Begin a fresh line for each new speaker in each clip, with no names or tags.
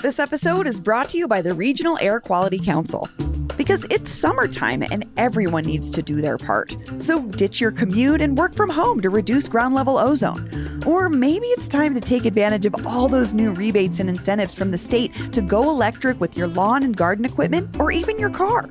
This episode is brought to you by the Regional Air Quality Council. Because it's summertime and everyone needs to do their part. So ditch your commute and work from home to reduce ground level ozone. Or maybe it's time to take advantage of all those new rebates and incentives from the state to go electric with your lawn and garden equipment or even your car.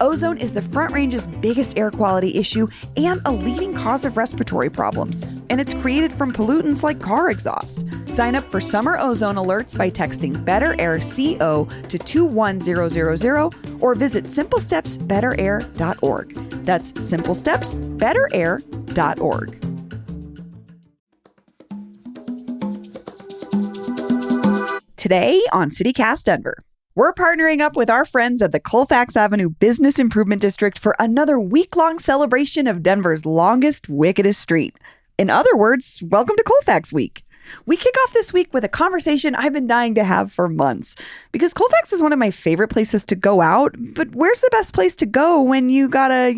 Ozone is the Front Range's biggest air quality issue and a leading cause of respiratory problems. And it's created from pollutants like car exhaust. Sign up for summer ozone alerts by texting Better Air CO to 21000 or visit simplestepsbetterair.org. That's simplestepsbetterair.org. Today on CityCast Denver, we're partnering up with our friends at the Colfax Avenue Business Improvement District for another week-long celebration of Denver's longest, wickedest street. In other words, welcome to Colfax Week. We kick off this week with a conversation I've been dying to have for months. Because Colfax is one of my favorite places to go out, but where's the best place to go when you gotta,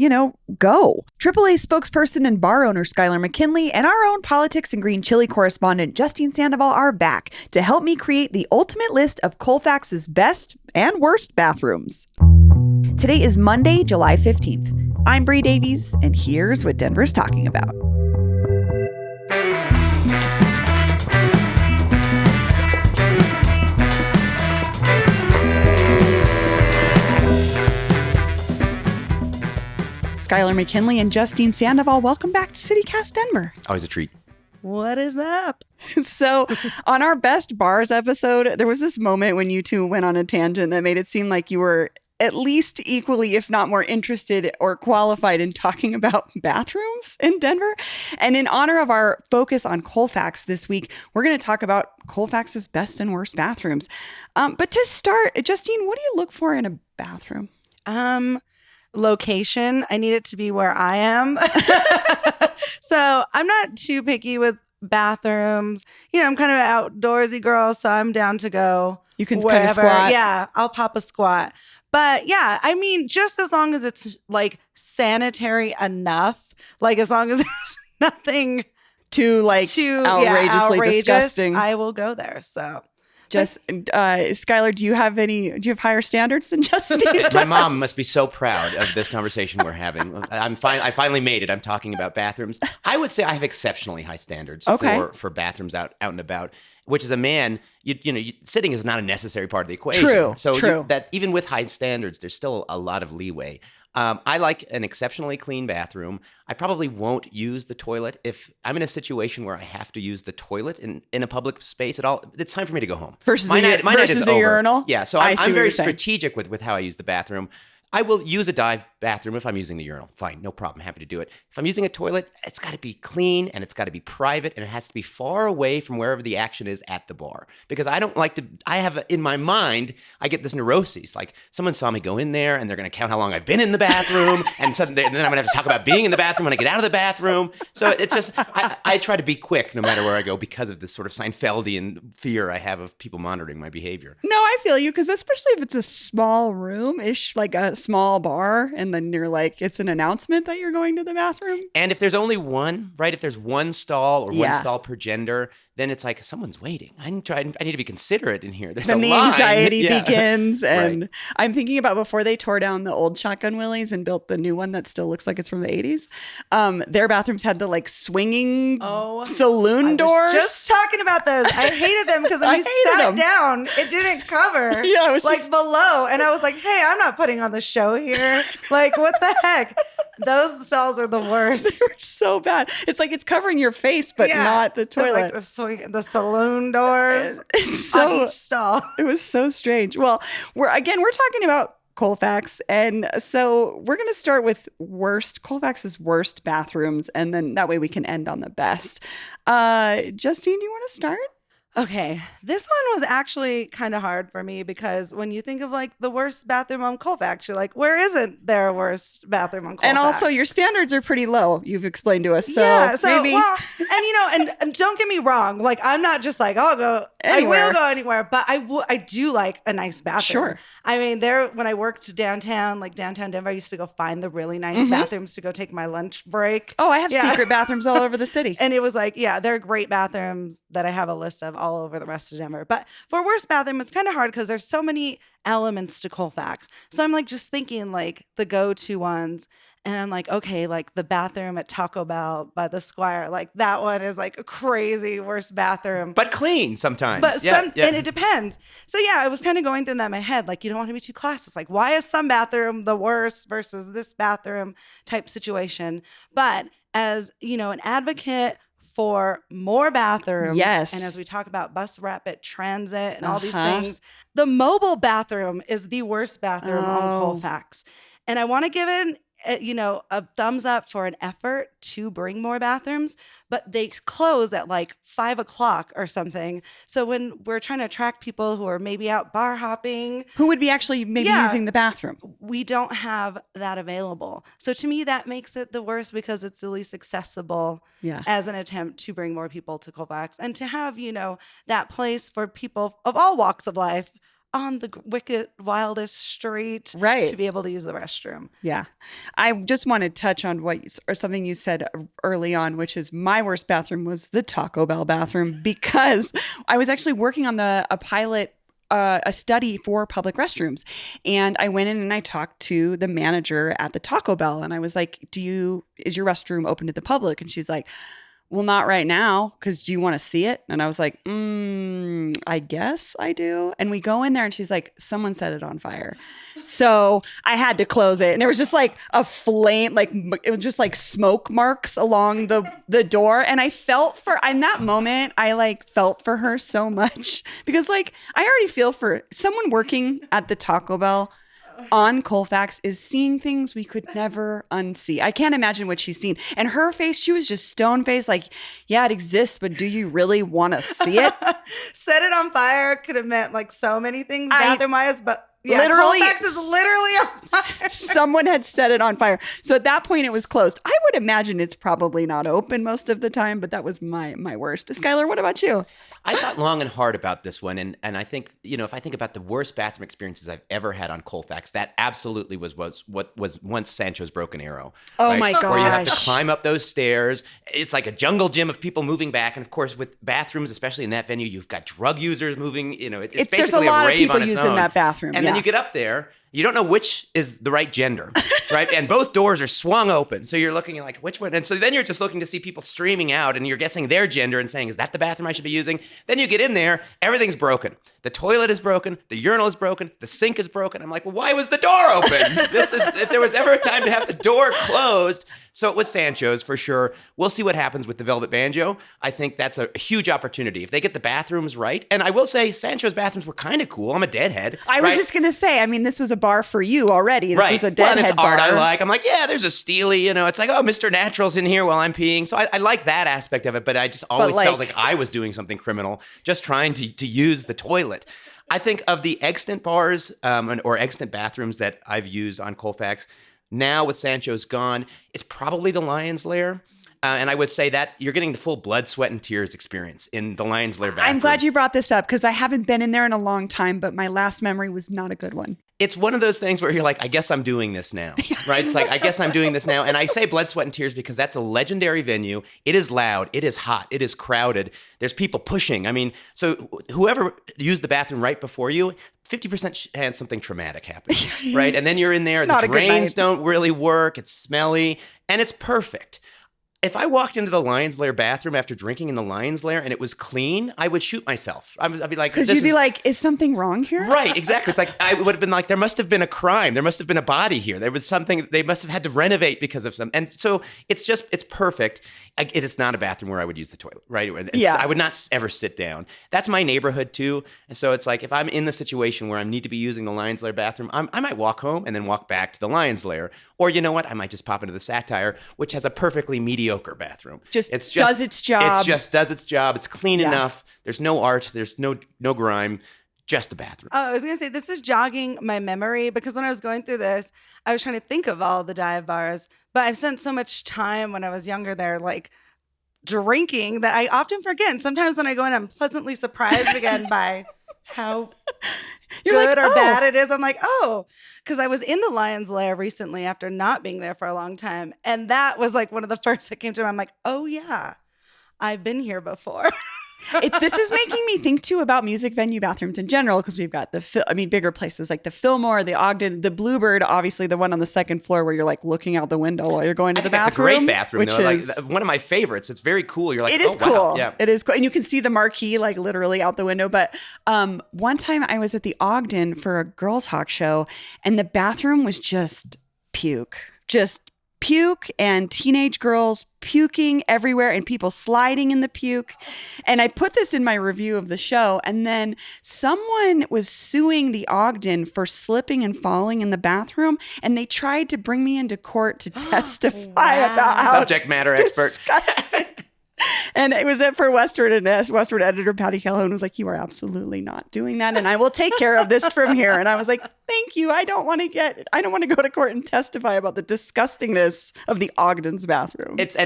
go? AAA spokesperson and bar owner Skylar McKinley and our own politics and green chili correspondent Justine Sandoval are back to help me create the ultimate list of Colfax's best and worst bathrooms. Today is Monday, July 15th. I'm Bree Davies, and here's what Denver's talking about. Skylar McKinley and Justine Sandoval, welcome back to CityCast Denver.
Always a treat.
What is up? So on our Best Bars episode, there was this moment when you two went on a tangent that made it seem like you were at least equally, if not more interested or qualified in talking about bathrooms in Denver. And in honor of our focus on Colfax this week, we're going to talk about Colfax's best and worst bathrooms. But to start, Justine, what do you look for in a bathroom?
Location. I need it to be where I am. So I'm not too picky with bathrooms. I'm kind of an outdoorsy girl, so I'm down to go.
You can
wherever.
kind of squat.
Yeah, I'll pop a squat. But yeah, I mean, just as long as it's like sanitary enough, like as long as there's nothing
too outrageously disgusting,
I will go there. So.
Skylar, do you have higher standards than Justine does?
My mom must be so proud of this conversation we're having. I finally made it. I'm talking about bathrooms. I would say I have exceptionally high standards for bathrooms out and about. Which as a man, sitting is not a necessary part of the equation.
True.
That even with high standards, there's still a lot of leeway. I like an exceptionally clean bathroom. I probably won't use the toilet if I'm in a situation where I have to use the toilet in a public space at all. It's time for me to go home.
Versus
my night is
a
over.
urinal?
Yeah, so I'm very strategic with how I use the bathroom. I will use a dive bathroom if I'm using the urinal. Fine, no problem. Happy to do it. If I'm using a toilet, it's got to be clean and it's got to be private and it has to be far away from wherever the action is at the bar. Because I don't like to, in my mind, I get this neuroses. Like someone saw me go in there and they're going to count how long I've been in the bathroom and then I'm going to have to talk about being in the bathroom when I get out of the bathroom. So it's just, I try to be quick no matter where I go because of this sort of Seinfeldian fear I have of people monitoring my behavior.
No, I feel you because especially if it's a small room-ish, like a small bar, and then you're like, it's an announcement that you're going to the bathroom.
And if there's only one, right? If there's one stall or one stall per gender, then it's like someone's waiting. I need to be considerate in here. There's
then
a
the
line.
anxiety begins. And
right.
I'm thinking about before they tore down the old Shotgun Willies and built the new one that still looks like it's from the 80s. Their bathrooms had the swinging saloon doors.
Just talking about those. I hated them because when you sat down, it didn't cover
it was
below. And I was like, hey, I'm not putting on the show here. Like, what the heck? Those stalls are the worst.
They were so bad. It's like it's covering your face, but not the toilet.
It's like the saloon doors.
It's so
on each stall.
It was so strange. Well, we're talking about Colfax, and so we're going to start with Colfax's worst bathrooms, and then that way we can end on the best. Justine, do you want to start?
Okay, this one was actually kind of hard for me because when you think of the worst bathroom on Colfax, you're like, where isn't there a worst bathroom on Colfax?
And also your standards are pretty low, you've explained to us. So maybe...
and don't get me wrong, I'm not just I'll go anywhere. I will go anywhere, but I do like a nice bathroom.
Sure.
I mean, when I worked downtown Denver, I used to go find the really nice bathrooms to go take my lunch break.
Oh, I have secret bathrooms all over the city.
And it was there are great bathrooms that I have a list of all over the rest of Denver. But for worst bathroom, it's kind of hard because there's so many elements to Colfax. So I'm like just thinking like the go-to ones. And I'm like, okay, like the bathroom at Taco Bell by the Squire, like that one is like a crazy worst bathroom.
But clean sometimes.
But and it depends. So yeah, I was kind of going through that in my head. Like, you don't want to be too classist. Like, why is some bathroom the worst versus this bathroom type situation? But as, you know, an advocate for more bathrooms.
Yes.
And as we talk about bus rapid transit and all these things, the mobile bathroom is the worst bathroom on Colfax. And I want to give it a thumbs up for an effort to bring more bathrooms, but they close at like 5:00 or something. So when we're trying to attract people who are maybe out bar hopping,
who would be actually maybe using the bathroom,
we don't have that available. So to me, that makes it the worst because it's the least accessible as an attempt to bring more people to Colfax and to have, you know, that place for people of all walks of life on the wicked, wildest street to be able to use the restroom. Yeah.
I just want to touch on something you said early on, which is my worst bathroom was the Taco Bell bathroom, because I was actually working on a pilot, a study for public restrooms. And I went in and I talked to the manager at the Taco Bell and I was like, is your restroom open to the public? And she's like, well, not right now, because do you want to see it? And I was like, I guess I do. And we go in there and she's like, someone set it on fire. So I had to close it. And there was just like a flame, like it was just like smoke marks along the door. And I felt in that moment, I like felt for her so much because like I already feel for someone working at the Taco Bell on Colfax is seeing things we could never unsee. I can't imagine what she's seen. And her face, she was just stone faced, like, yeah, it exists, but do you really want to see it?
Set it on fire could have meant like so many things bathroom-wise, but yeah,
literally,
Colfax is literally on fire.
Someone had set it on fire. So at that point, it was closed. I would imagine it's probably not open most of the time, but that was my worst. Skylar, what about you?
I thought long and hard about this one, and I think, you know, if I think about the worst bathroom experiences I've ever had on Colfax, that absolutely was what was once Sancho's Broken Arrow.
Oh my gosh.
Where you have to climb up those stairs. It's like a jungle gym of people moving back, and of course, with bathrooms, especially in that venue, you've got drug users moving. You know, it's basically a rave on its own. There's a lot of people using
that bathroom,
and then you get up there. You don't know which is the right gender, right? And both doors are swung open. So you're looking like, which one? And so then you're just looking to see people streaming out and you're guessing their gender and saying, is that the bathroom I should be using? Then you get in there, everything's broken. The toilet is broken. The urinal is broken. The sink is broken. I'm like, well, why was the door open? If there was ever a time to have the door closed. So it was Sancho's for sure. We'll see what happens with the Velvet Banjo. I think that's a huge opportunity. If they get the bathrooms right. And I will say Sancho's bathrooms were kind of cool. I'm a deadhead.
I was just going to say, I mean, this was a bar for you already. This was a deadhead
it's
bar.
Art I like. I'm like, yeah, there's a Steely, you know, it's like, oh, Mr. Natural's in here while I'm peeing. So I like that aspect of it, but I just always felt like I was doing something criminal, just trying to use the toilet. I think of the extant bars or extant bathrooms that I've used on Colfax, now with Sancho's gone, it's probably the Lion's Lair. And I would say that you're getting the full blood, sweat, and tears experience in the Lion's Lair bathroom.
I'm glad you brought this up because I haven't been in there in a long time, but my last memory was not a good one.
It's one of those things where you're like, I guess I'm doing this now, right? It's like, I guess I'm doing this now. And I say blood, sweat, and tears because that's a legendary venue. It is loud. It is hot. It is crowded. There's people pushing. I mean, so whoever used the bathroom right before you, 50% chance something traumatic happened, right? And then you're in there, the drains don't really work. It's smelly, and it's perfect. If I walked into the Lion's Lair bathroom after drinking in the Lion's Lair and it was clean, I would shoot myself. I'd be like,
because you'd be like, is something wrong here?
Right, exactly. It's like, I would have been like, there must have been a crime. There must have been a body here. There was something, they must have had to renovate because of some. And so it's perfect. It is not a bathroom where I would use the toilet, right? I would not ever sit down. That's my neighborhood too. And so it's like, if I'm in the situation where I need to be using the Lion's Lair bathroom, I might walk home and then walk back to the Lion's Lair. Or you know what? I might just pop into the Satire, which has a perfectly mediocre bathroom.
Does its job.
It just does its job. It's clean enough. There's no art. There's no grime. Just the bathroom.
Oh, I was going to say, this is jogging my memory because when I was going through this, I was trying to think of all the dive bars, but I've spent so much time when I was younger there, like drinking, that I often forget. And sometimes when I go in, I'm pleasantly surprised again by how good or bad it is. I'm like, because I was in the Lion's Lair recently after not being there for a long time. And that was like one of the first that came to me. I'm like, oh yeah, I've been here before.
This is making me think too about music venue bathrooms in general, because we've got bigger places like the Fillmore, the Ogden, the Bluebird, obviously the one on the second floor where you're like looking out the window while you're going to the bathroom.
It's a great bathroom,
which
though.
is,
Like one of my favorites. It's very cool. You're like,
it is
oh, wow.
cool.
Yeah.
It is cool. And you can see the marquee like literally out the window. But one time I was at the Ogden for a girl talk show, and the bathroom was just puke. Just puke and teenage girls puking everywhere and people sliding in the puke. And I put this in my review of the show. And then someone was suing the Ogden for slipping and falling in the bathroom. And they tried to bring me into court to testify about how
subject matter expert.
Disgusting. And it was for Westward, and Westward editor Patty Calhoun was like, "You are absolutely not doing that, and I will take care of this from here." And I was like, "Thank you. I don't want to go to court and testify about the disgustingness of the Ogden's bathroom."
It's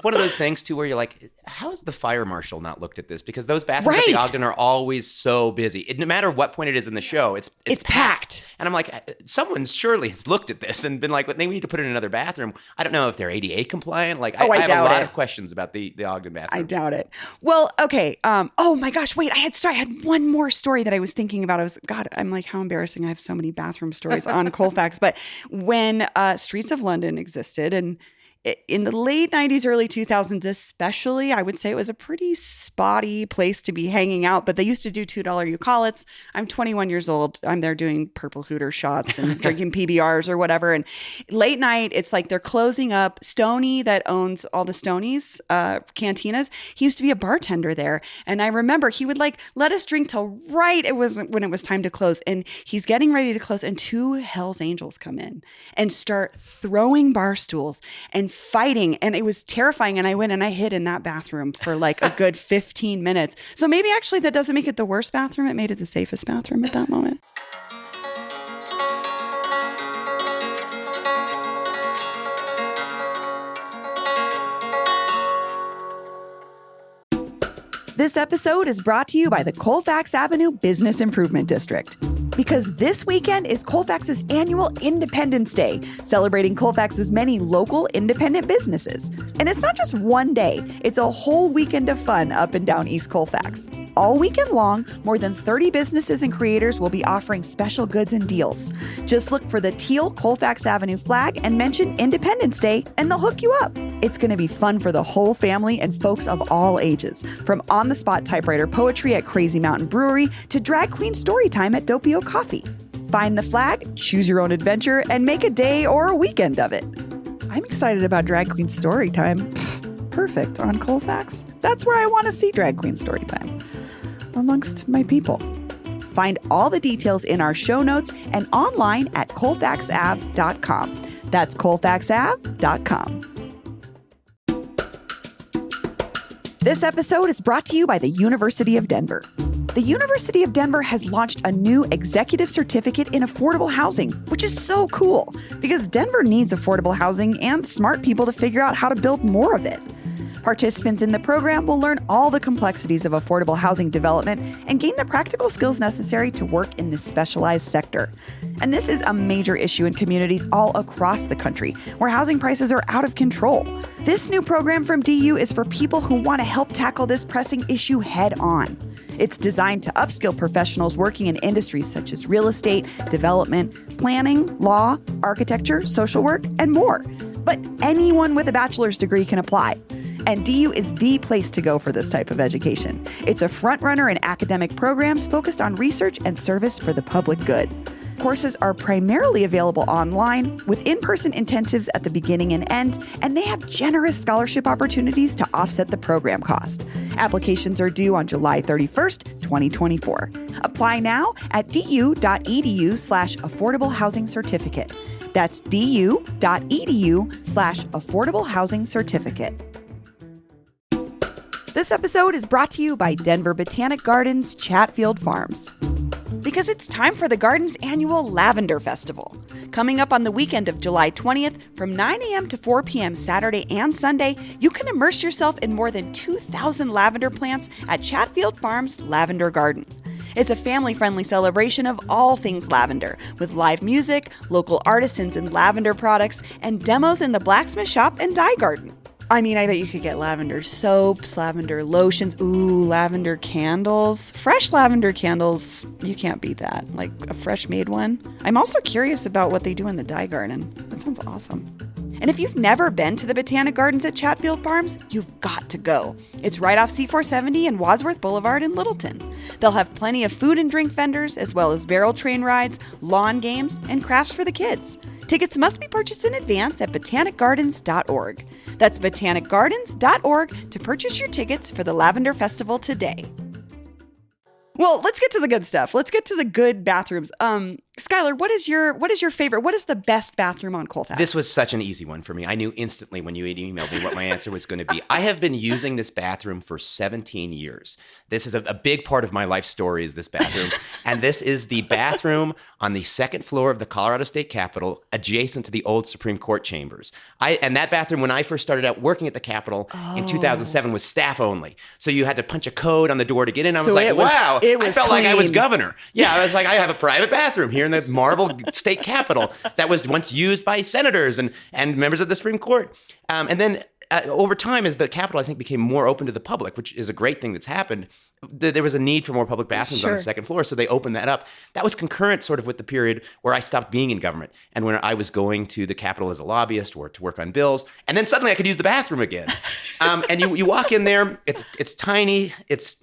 one of those things too where you're like, how has the fire marshal not looked at this? Because those bathrooms at the Ogden are always so busy. No matter what point it is in the show, it's packed. And I'm like, someone surely has looked at this and been like, "Well, we need to put in another bathroom." I don't know if they're ADA compliant. Like, I have a lot of questions about the Ogden bathroom.
I doubt it. Well, okay. Oh my gosh. Wait, I had one more story that I was thinking about. I'm like, how embarrassing. I have so many bathroom stories on Colfax. But when Streets of London existed, and in the late 90s, early 2000s especially, I would say it was a pretty spotty place to be hanging out. But they used to do $2 Eucalypts. I'm 21 years old. I'm there doing purple hooter shots and drinking PBRs or whatever. And late night, it's like they're closing up. Stoney, that owns all the Stoney's cantinas, he used to be a bartender there. And I remember he would like let us drink till right when it was time to close. And he's getting ready to close. And 2 Hells Angels come in and start throwing bar stools and fighting, and it was terrifying. And I went and I hid in that bathroom for like a good 15 minutes. So maybe actually that doesn't make it the worst bathroom. It made it the safest bathroom at that moment. This episode is brought to you by the Colfax Avenue Business Improvement District. Because this weekend is Colfax's annual Independence Day, celebrating Colfax's many local independent businesses. And it's not just one day, it's a whole weekend of fun up and down East Colfax. All weekend long, more than 30 businesses and creators will be offering special goods and deals. Just look for the teal Colfax Avenue flag and mention Independence Day, and they'll hook you up. It's going to be fun for the whole family and folks of all ages, from on-the-spot typewriter poetry at Crazy Mountain Brewery to drag queen story time at Doppio Coffee. Find the flag, choose your own adventure, and make a day or a weekend of it. I'm excited about drag queen story time. Perfect on Colfax. That's where I want to see drag queen story time, amongst my people. Find all the details in our show notes and online at colfaxav.com. That's colfaxav.com. This episode is brought to you by the University of Denver. The University of Denver has launched a new executive certificate in affordable housing, which is so cool because Denver needs affordable housing and smart people to figure out how to build more of it. Participants in the program will learn all the complexities of affordable housing development and gain the practical skills necessary to work in this specialized sector. And this is a major issue in communities all across the country where housing prices are out of control. This new program from DU is for people who want to help tackle this pressing issue head on. It's designed to upskill professionals working in industries such as real estate, development, planning, law, architecture, social work, and more. But anyone with a bachelor's degree can apply. And DU is the place to go for this type of education. It's a frontrunner in academic programs focused on research and service for the public good. Courses are primarily available online with in-person intensives at the beginning and end, and they have generous scholarship opportunities to offset the program cost. Applications are due on July 31st, 2024. Apply now at du.edu/affordable housing certificate. That's du.edu/affordable housing certificate. This episode is brought to you by Denver Botanic Gardens Chatfield Farms. Because it's time for the garden's annual Lavender Festival. Coming up on the weekend of July 20th from 9 a.m. to 4 p.m. Saturday and Sunday, you can immerse yourself in more than 2,000 lavender plants at Chatfield Farms Lavender Garden. It's a family-friendly celebration of all things lavender, with live music, local artisans and lavender products, and demos in the blacksmith shop and dye garden. I mean, I bet you could get lavender soaps, lavender lotions, lavender candles. Fresh lavender candles, you can't beat that. Like a fresh made one. I'm also curious about what they do in the dye garden. That sounds awesome. And if you've never been to the Botanic Gardens at Chatfield Farms, you've got to go. It's right off C470 and Wadsworth Boulevard in Littleton. They'll have plenty of food and drink vendors, as well as barrel train rides, lawn games, and crafts for the kids. Tickets must be purchased in advance at botanicgardens.org. That's botanicgardens.org to purchase your tickets for the Lavender Festival today. Well, let's get to the good stuff. Let's get to the good bathrooms. Skylar, what is your favorite? What is the best bathroom on Colfax?
This was such an easy one for me. I knew instantly when you had emailed me what my answer was going to be. I have been using this bathroom for 17 years. This is a big part of my life story is this bathroom. And this is the bathroom on the second floor of the Colorado State Capitol, adjacent to the old Supreme Court chambers. And that bathroom, when I first started out working at the Capitol in 2007, was staff only. So you had to punch a code on the door to get in. I was wow. I felt like I was governor. Yeah, I was like, I have a private bathroom here in the marble state capitol that was once used by senators and members of the Supreme Court. And then over time, as the Capitol, I think, became more open to the public, which is a great thing that's happened, there was a need for more public bathrooms on the second floor, so they opened that up. That was concurrent sort of with the period where I stopped being in government and when I was going to the Capitol as a lobbyist or to work on bills, and then suddenly I could use the bathroom again. And you walk in there, it's tiny, it's,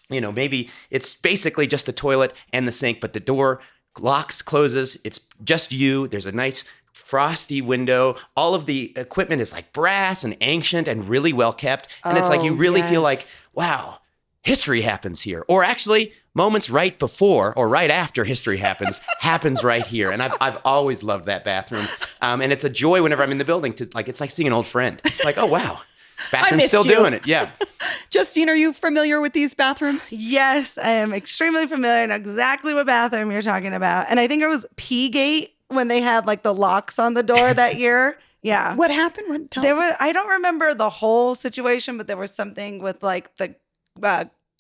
maybe it's basically just the toilet and the sink, but the door locks, closes, it's just you. There's a nice frosty window. All of the equipment is like brass and ancient and really well kept. And it's like you really feel like, wow, history happens here. Or actually, moments right before or right after history happens right here. And I've always loved that bathroom. And it's a joy whenever I'm in the building to it's like seeing an old friend. Like, oh wow. Bathroom's still doing it. Yeah.
Justine, are you familiar with these bathrooms?
Yes, I am extremely familiar. I know exactly what bathroom you're talking about. And I think it was P-Gate when they had like the locks on the door that year. Yeah.
What happened?
I don't remember the whole situation, but there was something with like the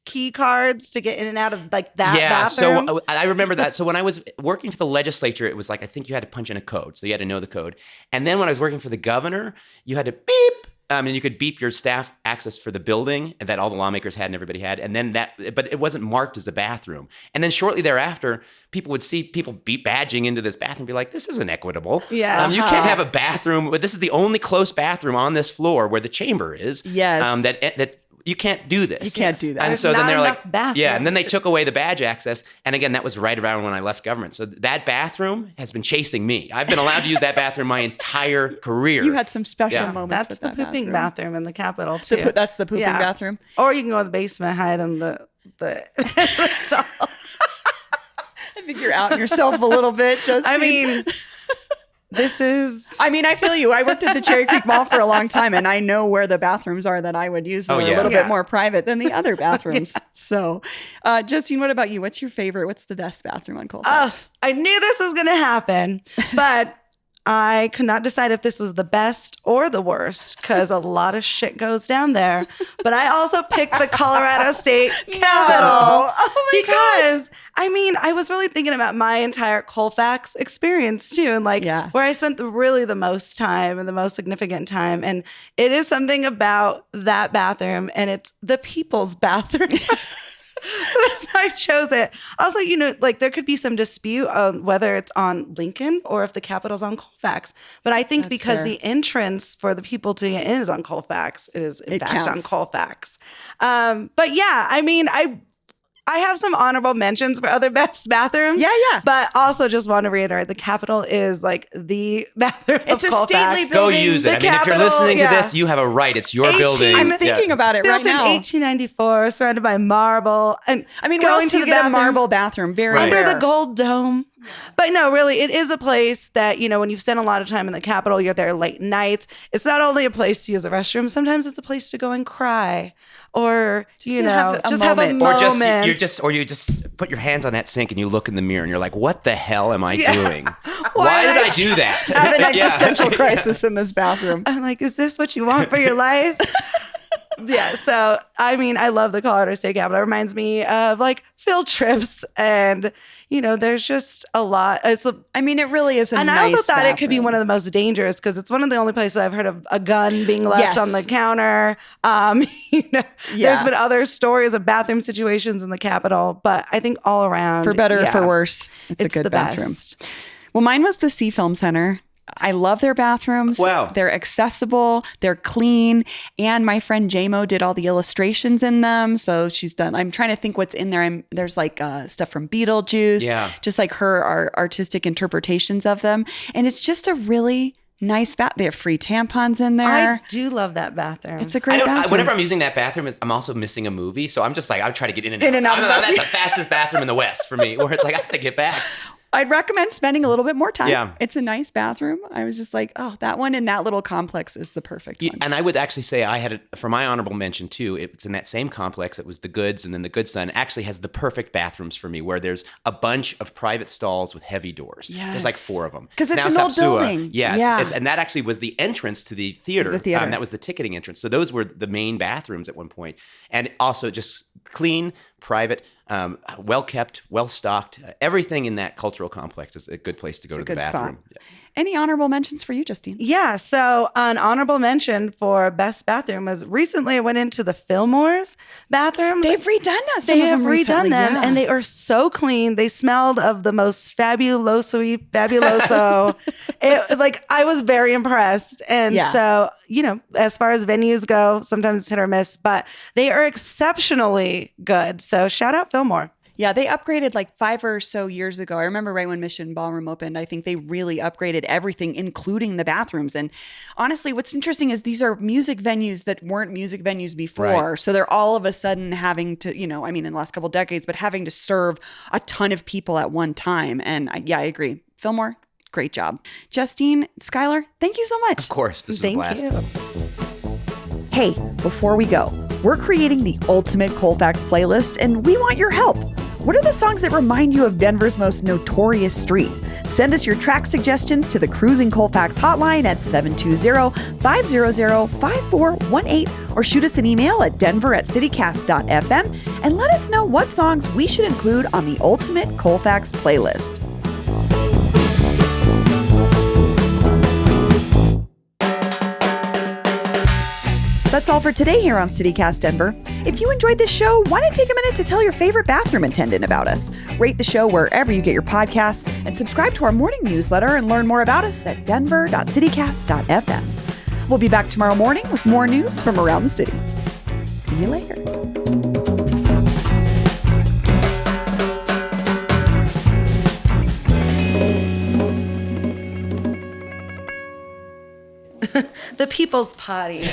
key cards to get in and out of like that bathroom.
So I remember that. So when I was working for the legislature, it was like, I think you had to punch in a code. So you had to know the code. And then when I was working for the governor, you had to beep. And you could beep your staff access for the building that all the lawmakers had and everybody had. And then but it wasn't marked as a bathroom. And then shortly thereafter, people would see people beep badging into this bathroom and be like, this isn't equitable.
Yeah.
You can't have a bathroom. This is the only close bathroom on this floor where the chamber is.
Yes.
That you can't do this.
You can't do that.
And so then they're like,
yeah.
And then they took away the badge access. And again, that was right around when I left government. So that bathroom has been chasing me. I've been allowed to use that bathroom my entire career.
You had some special moments.
That's the pooping bathroom in the Capitol too.
That's the pooping bathroom.
Or you can go to the basement, hide in the stall.
I think you're outing yourself a little bit, Justine.
I mean,
I feel you. I worked at the Cherry Creek Mall for a long time, and I know where the bathrooms are that I would use that are a little bit more private than the other bathrooms. So, Justine, what about you? What's your favorite? What's the best bathroom on Colfax?
I knew this was going to happen, but I could not decide if this was the best or the worst because a lot of shit goes down there. But I also picked the Colorado State Capitol because, I was really thinking about my entire Colfax experience too, and where I spent the most time and the most significant time. And it is something about that bathroom, and it's the people's bathroom. That's why I chose it. Also, there could be some dispute on whether it's on Lincoln or if the Capitol's on Colfax. But I think because the entrance for the people to get in is on Colfax, it is in fact on Colfax. But yeah, I have some honorable mentions for other best bathrooms.
Yeah.
But also just want to reiterate, the Capitol is like the bathroom
it's
of
a
Colfax.
stately building.
Go use it. If you're listening to this, you have a right. It's your building.
I'm thinking about it right now.
Built in 1894, surrounded by marble. And
where else do you get a marble bathroom? Very
under
rare.
the gold dome. But no, really, it is a place that, when you've spent a lot of time in the Capitol, you're there late nights. It's not only a place to use a restroom. Sometimes it's a place to go and cry or, have a moment.
Or you just put your hands on that sink and you look in the mirror and you're like, what the hell am I doing? Why did I do that?
I have an existential crisis in this bathroom.
I'm like, is this what you want for your life? Yeah, so I mean, I love the Colorado State Capitol. It reminds me of like field trips, and there's just a lot.
I mean, it really is
and
nice
I also thought it could be
bathroom.
one of the most dangerous because it's one of the only places I've heard of a gun being left
Yes.
on the counter. There's been other stories of bathroom situations in the Capitol, but I think all around,
For better or
yeah,
for worse, it's a good
the
bathroom.
best.
Well, mine was the Sea Film Center. I love their bathrooms.
Wow.
They're accessible, they're clean, and my friend JMO did all the illustrations in them. So she's done, I'm trying to think what's in there. There's like stuff from Beetlejuice, just like her artistic interpretations of them. And it's just a really nice bath. They have free tampons in there.
I do love that bathroom.
It's a great bathroom.
Whenever I'm using that bathroom, I'm also missing a movie. So I'm just like, I'm trying to get in and out.
In and out.
That's the fastest bathroom in the West for me, where it's like, I got to get back.
I'd recommend spending a little bit more time.
Yeah.
It's a nice bathroom. I was just like, oh, that one in that little complex is the perfect one.
And I would actually say I had it for my honorable mention too. It's in that same complex. It was the Goods, and then the Good Son actually has the perfect bathrooms for me, where there's a bunch of private stalls with heavy doors.
Yes.
There's like 4 of them.
Because it's
Now
an old
Sapsua,
building.
Yeah. And that actually was the entrance to the theater.
To the theater.
That was the ticketing entrance. So those were the main bathrooms at one point. And also just clean, private, well kept, well stocked. Everything in that cultural complex is a good place to go to the bathroom. Yeah.
Any honorable mentions for you, Justine?
Yeah, so an honorable mention for best bathroom was recently I went into the Fillmore's bathrooms.
They've redone us.
They have redone them, and they are so clean. They smelled of the most fabuloso. I was very impressed. And so, as far as venues go, sometimes it's hit or miss, but they are exceptionally good. So shout out Fillmore.
Yeah, they upgraded like 5 or so years ago. I remember right when Mission Ballroom opened, I think they really upgraded everything, including the bathrooms. And honestly, what's interesting is these are music venues that weren't music venues before.
Right.
So they're all of a sudden having to, in the last couple of decades, but having to serve a ton of people at one time. And I agree. Fillmore, great job. Justine, Skylar, thank you so much.
Of course, this was a blast.
Thank you.
Hey, before we go, we're creating the ultimate Colfax playlist, and we want your help. What are the songs that remind you of Denver's most notorious street? Send us your track suggestions to the Cruising Colfax hotline at 720-500-5418 or shoot us an email at denver@citycast.fm and let us know what songs we should include on the ultimate Colfax playlist. That's all for today here on CityCast Denver. If you enjoyed this show, why not take a minute to tell your favorite bathroom attendant about us? Rate the show wherever you get your podcasts and subscribe to our morning newsletter and learn more about us at denver.citycast.fm. We'll be back tomorrow morning with more news from around the city. See you later.
The People's Potty.